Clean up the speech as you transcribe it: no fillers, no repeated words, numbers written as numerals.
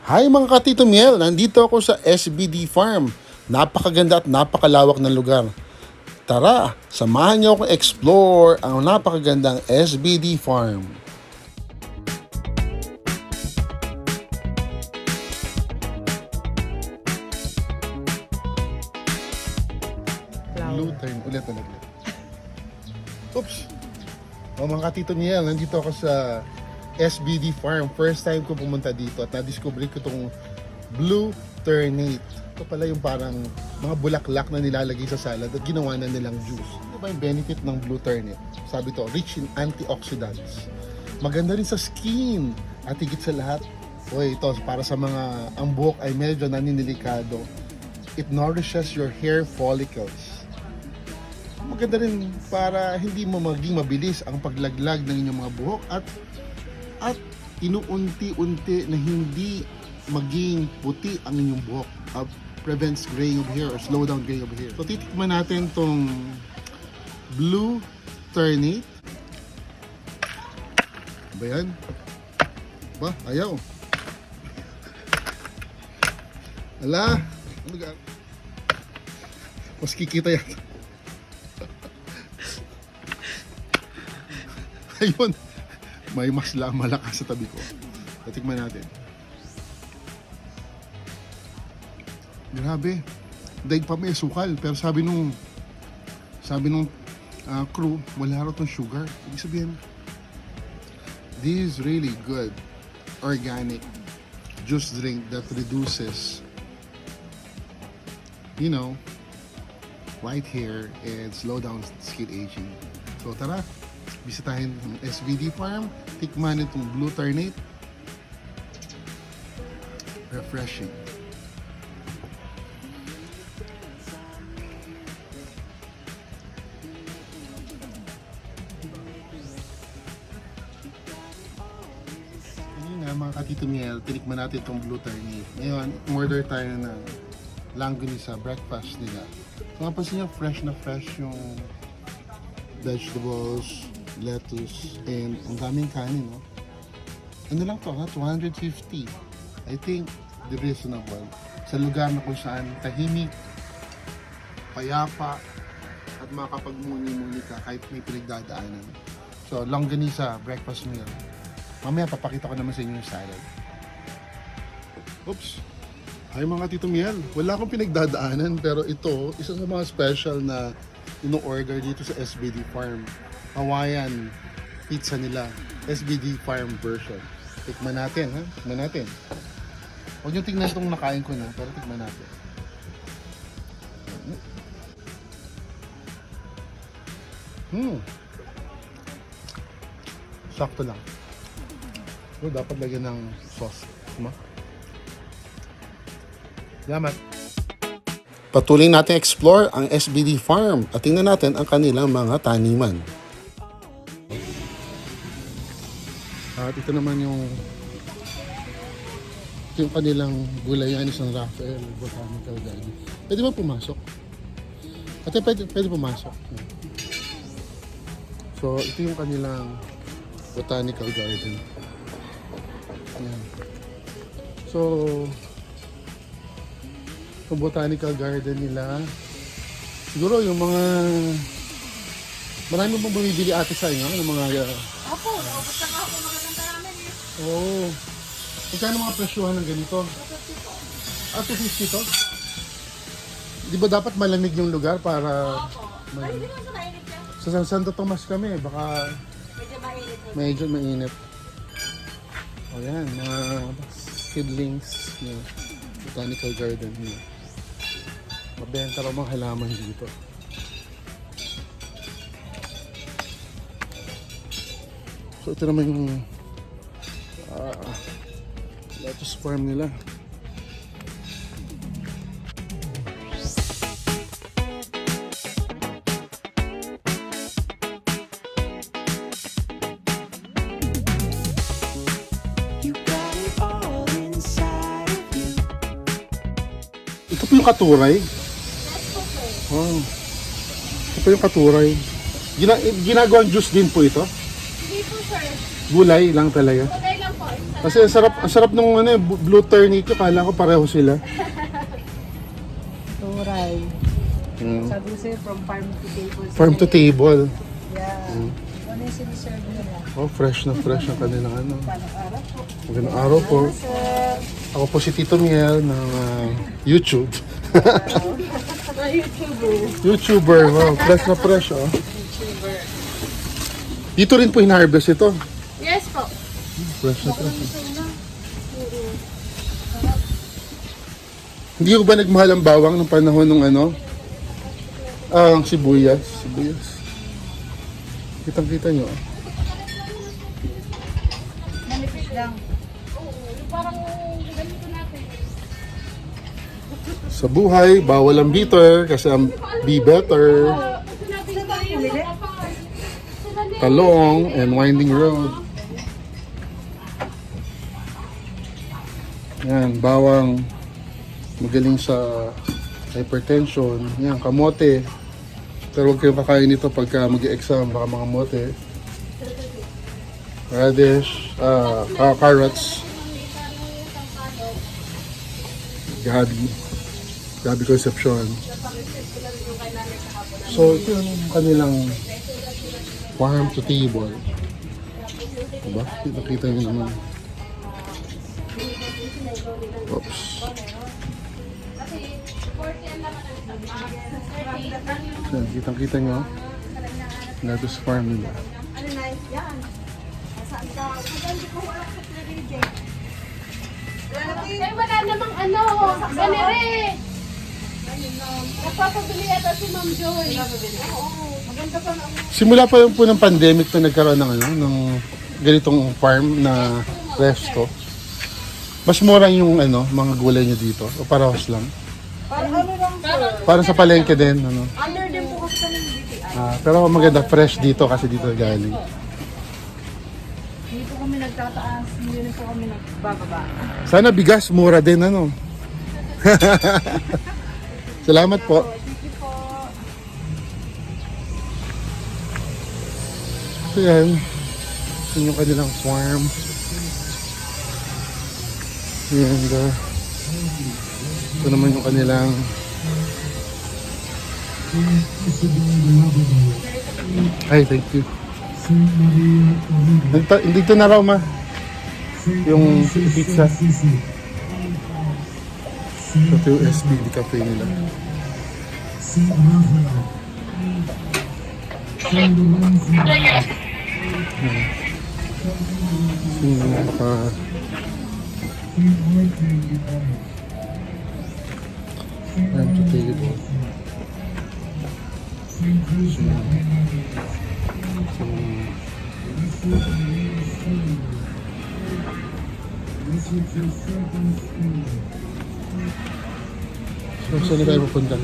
Hi mga katito Miel, nandito ako sa SBD Farm. Napakaganda at napakalawak ng lugar. Tara, samahan niyo akong explore ang napakagandang SBD Farm. Blue turn, ulit. Oops! O mga katito Miel, nandito ako sa SBD Farm. First time ko pumunta dito at na-discover ko itong blue ternate. Ito pala yung parang mga bulaklak na nilalagay sa salad at ginawa na nilang juice. Ano ba yung benefit ng blue ternate? Sabi to, rich in antioxidants. Maganda rin sa skin. At higit sa lahat, ito para sa mga ang buhok ay medyo naninilikado. It nourishes your hair follicles. Maganda rin para hindi mo maging mabilis ang paglaglag ng inyong mga buhok at inuunti-unti na hindi maging puti ang inyong buhok. Prevents graying of hair or slow down graying of hair. So titikman natin tong blue ternate. Ba yan? Ba? Ayaw. Ala! Ano ga? Mas kikita yan. Ayun. May mas malakas sa tabi ko. Tatikman natin. Grabe. Daig pa may sukal. Pero sabi nung crew, wala raw tong sugar. Ibig sabihin, this is really good organic juice drink that reduces, white hair and slow down skin aging. So tara, bisitahin ang SBD Farm, tikman itong blue ternate. Refreshing. Kanina mga katito Miel, tinikman natin itong blue ternate. Ngayon, order tayo ng langganisa breakfast nila. So mapansin nyo, fresh na fresh yung vegetables, lettuce, and ang daming kanin, no? Ano lang to, ha? 250. I think, the reasonable. Sa lugar na kung saan tahimik, payapa, at makapagmuni-muni ka kahit may pinagdadaanan. So, longganisa, breakfast meal. Mamaya, papakita ko naman sa inyo yung salad. Oops! Hi mga Tito Miel, wala akong pinagdadaanan pero ito, isa sa mga special na ino-order dito sa SBD Farm. Hawaiian pizza nila, SBD Farm version. Tikman natin, ha? Tikman natin. Huwag nyo tingnan itong nakain ko na, pero tikman natin. Sakto lang. So, dapat lagyan ng sauce. Diba? Salamat. Patuloy natin explore ang SBD Farm at tingnan natin ang kanilang mga taniman. At ito naman yung kanilang gulayan ni San Rafael Botanical Garden. Pwede ba pumasok? Ate, pwede pumasok. So, ito yung kanilang Botanical Garden. Ayan. So, yung botanical garden nila, siguro yung mga marami pong bumibili ate sa inyo ng mga Opo, basta nga ako magaganda namin eh. oo. Magkano mga presyuhan ng ganito? 250 to? Di ba dapat malamig yung lugar para Ay, hindi naman sa mainit yan. sa Santo Tomas kami, baka Medyo mainit. medyo mainit. O yan, mga seedlings ng botanical garden niya. Mabenta raw mga halaman dito. So ito naman yung lettuce farm nila. Ito po yung katuray. Oh. Ito po yung katuray. Ginagawang juice din po ito? Hindi po sir. Gulay lang talaga. Kulay lang po. Kasi ang sarap nung ano, blue turnip. Kala ko pareho sila. Turay. Mm. Sabi ko sa'yo, from farm to table. Farm to table. Yeah. Ano yung siniserve nila? Oh, fresh na fresh ang kanilang ano. Paano araw po? Magandang araw po. Sir. Ako po si Tito Miel ng YouTube. YouTuber, wow. Fresh na fresh, oh. Dito rin po in-harvest ito. Yes po. Fresh na fresh. Hindi ko ba nagmahal ang bawang nung panahon ng ano? Ang sibuyas. Sibuyas. Kitang-kita nyo. Manipis lang. Parang ganito natin. Sa buhay, bawal ang bitter kasi ang be better. Talong and winding road. Yan, bawang magaling sa hypertension. Yan, kamote. Pero huwag kayong kakain nito pagka mag-exam, baka mga mote. Radish, carrots. Gabi Concepcion. So, ito yung kanilang farm to table. Diba? Kita nyo naman. Oops. Yan, kitang-kita nyo. Lettuce farm nila. Ano na yan? Saan ka? Hindi ko wala sa DJ. Ay, wala namang ano. Ganire. Nagpapabili yata si Ma'am Joy. Maganda pa na. Simula pa yung po ng pandemic na nagkaroon ng ano, ng ganitong farm na resto. Mas mura yung ano, mga gulay nyo dito. O parehas lang. Parang ano lang sir? Parang sa palengke din. Ano. Under din po kasi kami ng BTI. Pero maganda fresh dito kasi dito galing. Hindi po kami nagtataas. Hindi rin po kami nagbababa. Sana bigas, mura din ano. Salamat po. Sige po. So yan. Yun yung kanilang farm. And ito naman yung kanilang ay, thank you. Dito na raw ma yung pizza. Ito yung SBD cafe nila. I'm to table. So, saan na tayo pupunta?